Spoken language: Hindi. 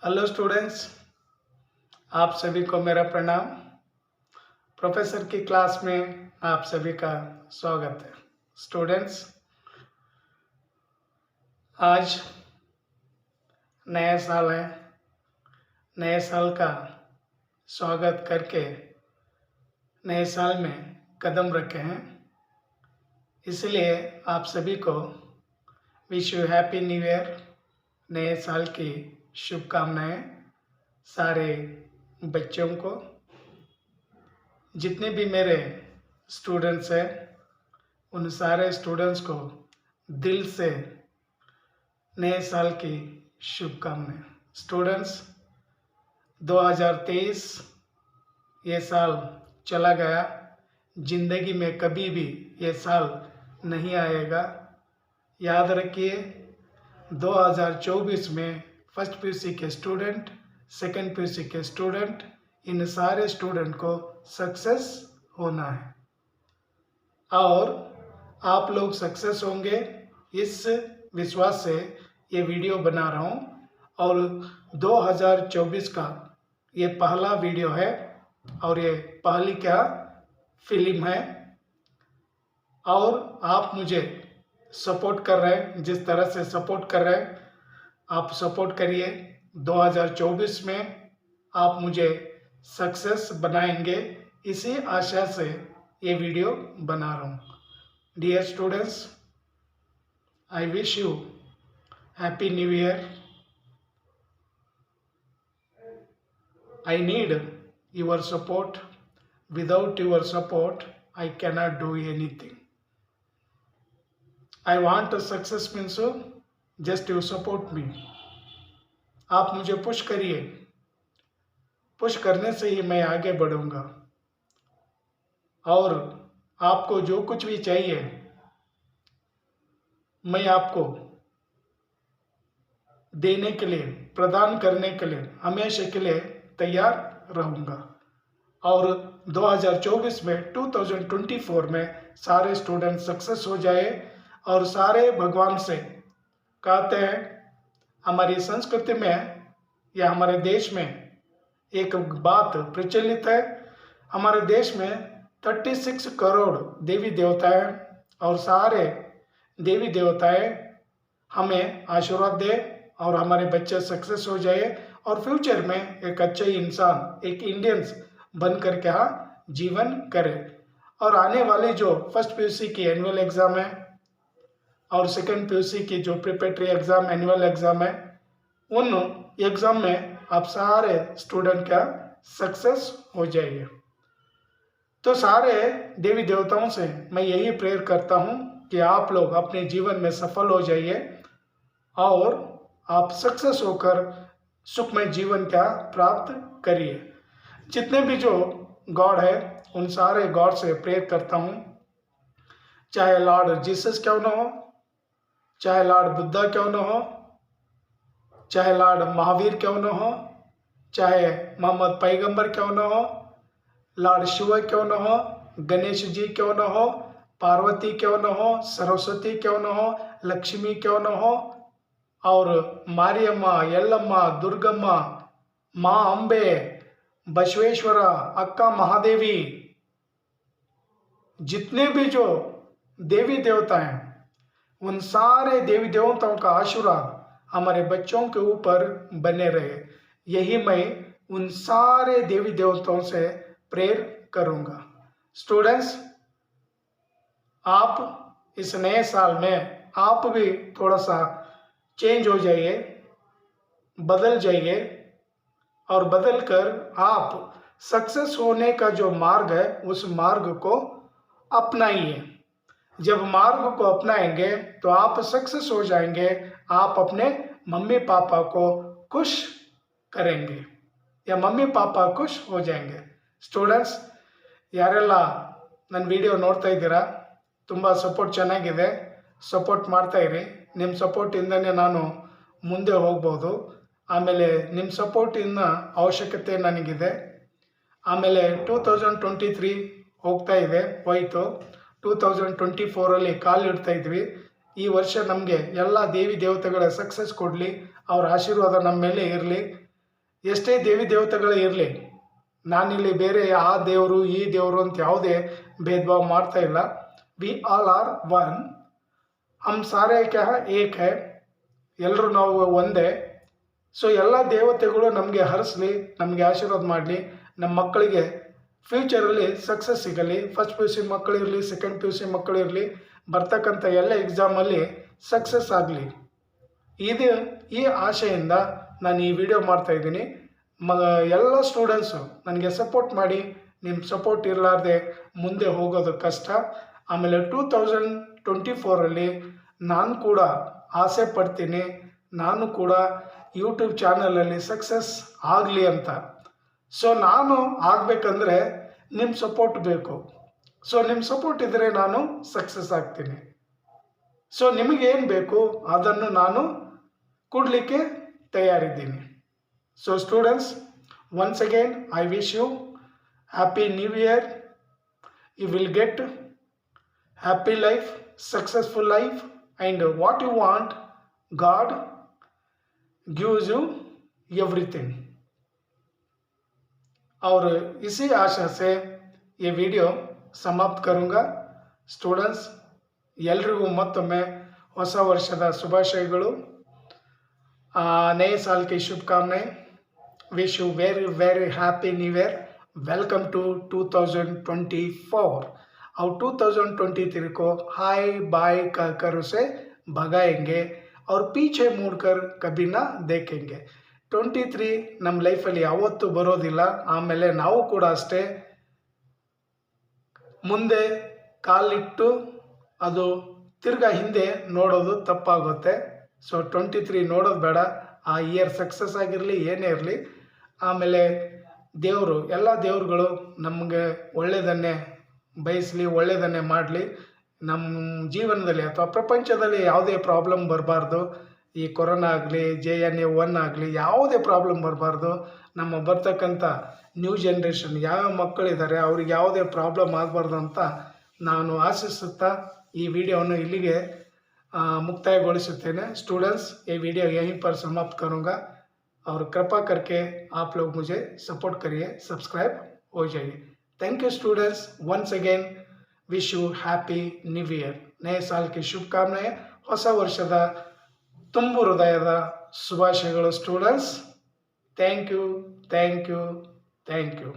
हेलो स्टूडेंट्स, आप सभी को मेरा प्रणाम। प्रोफेसर की क्लास में आप सभी का स्वागत है। स्टूडेंट्स, आज नया साल है। नए साल का स्वागत करके नए साल में कदम रखे हैं, इसलिए आप सभी को wish you happy new year. नए साल की शुभकामनाएं सारे बच्चों को। जितने भी मेरे स्टूडेंट्स हैं उन सारे स्टूडेंट्स को दिल से नए साल की शुभकामनाएं। स्टूडेंट्स, 2023 ये साल चला गया, ज़िंदगी में कभी भी ये साल नहीं आएगा। याद रखिए, 2024 में फर्स्ट पीयूसी के स्टूडेंट, सेकंड पीयूसी के स्टूडेंट, इन सारे स्टूडेंट को सक्सेस होना है और आप लोग सक्सेस होंगे, इस विश्वास से ये वीडियो बना रहा हूँ। और 2024 का ये पहला वीडियो है और ये पहली क्या फिल्म है, और आप मुझे सपोर्ट कर रहे हैं। जिस तरह से सपोर्ट कर रहे हैं, आप सपोर्ट करिए। 2024 में आप मुझे सक्सेस बनाएंगे, इसी आशा से ये वीडियो बना रहा हूँ। Dear students, I wish you happy new year. I need your support. Without your support I cannot do anything. I want success means just you support me. आप मुझे पुश करिए, पुश करने से ही मैं आगे बढ़ूंगा। और आपको जो कुछ भी चाहिए मैं आपको देने के लिए, प्रदान करने के लिए हमेशा के लिए तैयार रहूंगा। और 2024 में 2024 में सारे स्टूडेंट सक्सेस हो जाए। और सारे भगवान से कहते हैं, हमारी संस्कृति में या हमारे देश में एक बात प्रचलित है। हमारे देश में 36 करोड़ देवी देवता हैं और सारे देवी देवताएं हमें आशीर्वाद दे और हमारे बच्चे सक्सेस हो जाए और फ्यूचर में एक अच्छे इंसान, एक इंडियंस बन कर के जीवन करे। और आने वाले जो फर्स्ट पीयूसी की एनुअल एग्ज़ाम है और सेकंड पीयूसी की जो प्रिपरेटरी एग्ज़ाम, एनुअल एग्ज़ाम है, उन एग्ज़ाम में आप सारे स्टूडेंट का सक्सेस हो जाइए। तो सारे देवी देवताओं से मैं यही प्रेयर करता हूँ कि आप लोग अपने जीवन में सफल हो जाइए और आप सक्सेस होकर सुखमय जीवन का प्राप्त करिए। जितने भी जो गॉड है उन सारे गॉड से प्रेयर करता हूँ, चाहे लॉर्ड जीसस क्यों ना हो, चाहे लॉर्ड बुद्धा क्यों ना हो, चाहे लॉर्ड महावीर क्यों ना हो, चाहे मोहम्मद पैगंबर क्यों ना हो, लॉर्ड शिव क्यों न हो, गणेश जी क्यों न हो, पार्वती क्यों न हो, सरस्वती क्यों न हो, लक्ष्मी क्यों न हो, और मारियम्मा, यल्लम्मा, दुर्गम्मा, माँ अम्बे, बसवेश्वरा, अक्का महादेवी, जितने भी जो देवी देवता हैं उन सारे देवी देवताओं का आशीर्वाद हमारे बच्चों के ऊपर बने रहे, यही मैं उन सारे देवी देवताओं से प्रेयर करूंगा। स्टूडेंट्स, आप इस नए साल में आप भी थोड़ा सा चेंज हो जाइए, बदल जाइए और बदल कर आप सक्सेस होने का जो मार्ग है उस मार्ग को अपनाइए। जब मार्ग को अपनाएंगे तो आप सक्सेस हो जाएंगे, आप अपने मम्मी पापा को खुश करेंगे या मम्मी पापा खुश हो जाएंगे। ಸ್ಟೂಡೆಂಟ್ಸ್, ಯಾರೆಲ್ಲ ನನ್ನ ವಿಡಿಯೋ ನೋಡ್ತಾ ಇದ್ದೀರಾ, ತುಂಬ ಸಪೋರ್ಟ್ ಚೆನ್ನಾಗಿದೆ, ಸಪೋರ್ಟ್ ಮಾಡ್ತಾಯಿರಿ. ನಿಮ್ಮ ಸಪೋರ್ಟಿಂದನೇ ನಾನು ಮುಂದೆ ಹೋಗ್ಬೋದು. ಆಮೇಲೆ ನಿಮ್ಮ ಸಪೋರ್ಟಿನ ಅವಶ್ಯಕತೆ ನನಗಿದೆ. ಆಮೇಲೆ 2023 ಹೋಗ್ತಾ ಇದೆ, ಹೋಯಿತು. 2024 ಕಾಲಿಡ್ತಾ ಇದ್ವಿ. ಈ ವರ್ಷ ನಮಗೆ ಎಲ್ಲ ದೇವಿ ದೇವತೆಗಳ ಸಕ್ಸಸ್ ಕೊಡಲಿ, ಅವ್ರ ಆಶೀರ್ವಾದ ನಮ್ಮ ಮೇಲೆ ಇರಲಿ. ಎಷ್ಟೇ ದೇವಿ ದೇವತೆಗಳು ಇರಲಿ, ನಾನಿಲ್ಲಿ ಬೇರೆ ಆ ದೇವರು ಈ ದೇವರು ಅಂತ ಯಾವುದೇ ಭೇದ ಭಾವ ಮಾಡ್ತಾ ಇಲ್ಲ. ವಿ ಆಲ್ ಆರ್ ಒನ್, ಹಮ್ ಸಾರೆ ಕ್ಯಾ ಏಕ್ ಹೈ, ಎಲ್ಲರೂ ನಾವು ಒಂದೇ. ಸೊ ಎಲ್ಲ ದೇವತೆಗಳು ನಮಗೆ ಹರಿಸ್ಲಿ, ನಮಗೆ ಆಶೀರ್ವಾದ ಮಾಡಲಿ, ನಮ್ಮ ಮಕ್ಕಳಿಗೆ ಫ್ಯೂಚರಲ್ಲಿ ಸಕ್ಸಸ್ ಸಿಗಲಿ. ಫಸ್ಟ್ ಪಿ ಯು ಸಿ ಮಕ್ಕಳಿರಲಿ, ಸೆಕೆಂಡ್ ಪಿ ಯು ಸಿ ಮಕ್ಕಳಿರಲಿ, ಬರ್ತಕ್ಕಂಥ ಎಲ್ಲ ಎಕ್ಸಾಮಲ್ಲಿ ಸಕ್ಸಸ್ ಆಗಲಿ. ಈ ಆಶೆಯಿಂದ ನಾನು ಈ ವಿಡಿಯೋ ಮಾಡ್ತಾಯಿದ್ದೀನಿ. ಎಲ್ಲ ಸ್ಟೂಡೆಂಟ್ಸು ನನಗೆ ಸಪೋರ್ಟ್ ಮಾಡಿ. ನಿಮ್ಮ ಸಪೋರ್ಟ್ ಇರಲಾರ್ದೆ ಮುಂದೆ ಹೋಗೋದು ಕಷ್ಟ. ಆಮೇಲೆ 2024 ನಾನು ಕೂಡ ಆಸೆ ಪಡ್ತೀನಿ, ನಾನು ಕೂಡ ಯೂಟ್ಯೂಬ್ ಚಾನಲಲ್ಲಿ ಸಕ್ಸಸ್ ಆಗಲಿ ಅಂತ. ಸೊ ನಾನು ಆಗಬೇಕಂದ್ರೆ ನಿಮ್ಮ ಸಪೋರ್ಟ್ ಬೇಕು. ಸೊ ನಿಮ್ಮ ಸಪೋರ್ಟ್ ಇದ್ದರೆ ನಾನು ಸಕ್ಸಸ್ ಆಗ್ತೀನಿ. ಸೊ ನಿಮಗೇನು ಬೇಕು ಅದನ್ನು ನಾನು ಕೊಡಲಿಕ್ಕೆ ತಯಾರಿದ್ದೀನಿ. So students, once again I wish you happy new year. You will get happy life, successful life, and what you want, God gives you everything. और इसी आशा से ये वीडियो समाप्त करूँगा. स्टूडेंट्स, ಎಲ್ರಿಗೂ ಮತ್ತೊಮ್ಮೆ ಹೊಸ ವರ್ಷದ ಶುಭಾಶಯಗಳು, नए साल की शुभकामनाएं. Wish you very very happy new year. Welcome to 2024. और 2023 को हाय बाय कहकर उसे भगाएंगे और पीछे मुड़कर कभी ना देखेंगे. 23 ನಮ್ಮ ಲೈಫಲ್ಲಿ ಯಾವತ್ತೂ ಬರೋದಿಲ್ಲ. ಆಮೇಲೆ ನಾವು ಕೂಡ ಅಷ್ಟೇ ಮುಂದೆ ಕಾಲಿಟ್ಟು ಅದು ತಿರ್ಗಾ ಹಿಂದೆ ನೋಡೋದು ತಪ್ಪಾಗುತ್ತೆ. ಸೊ 23 ನೋಡೋದು ಬೇಡ. ಆ ಇಯರ್ ಸಕ್ಸಸ್ ಆಗಿರಲಿ, ಏನೇ ಇರಲಿ. ಆಮೇಲೆ ದೇವರು, ಎಲ್ಲ ದೇವ್ರುಗಳು ನಮಗೆ ಒಳ್ಳೆಯದನ್ನೇ ಬಯಸಲಿ, ಒಳ್ಳೆಯದನ್ನೇ ಮಾಡಲಿ. ನಮ್ಮ ಜೀವನದಲ್ಲಿ ಅಥವಾ ಪ್ರಪಂಚದಲ್ಲಿ ಯಾವುದೇ ಪ್ರಾಬ್ಲಮ್ ಬರಬಾರ್ದು. ಈ ಕೊರೋನಾ ಆಗಲಿ, JN1 ಆಗಲಿ, ಯಾವುದೇ ಪ್ರಾಬ್ಲಮ್ ಬರಬಾರ್ದು. ನಮ್ಮ ಬರ್ತಕ್ಕಂಥ ನ್ಯೂ ಜನ್ರೇಷನ್ ಯಾವ ಮಕ್ಕಳಿದ್ದಾರೆ ಅವ್ರಿಗೆ ಯಾವುದೇ ಪ್ರಾಬ್ಲಮ್ ಆಗಬಾರ್ದು ಅಂತ ನಾನು ಆಶಿಸುತ್ತಾ ಈ ವಿಡಿಯೋವನ್ನು ಇಲ್ಲಿಗೆ मुक्तायಗೊಳಿಸುತ್ತೇನೆ. स्टूडेंट्स, ये वीडियो यहीं पर समाप्त करूँगा और कृपा करके आप लोग मुझे सपोर्ट करिए, सब्सक्राइब हो जाइए. Thank you students. Once again wish you happy new year. नए साल की शुभकामनाएं, ಹೊಸ ವರ್ಷದ ತುಂಬು ಹೃದಯದ ಶುಭಾಶಯಗಳು students. Thank you, thank you, thank you.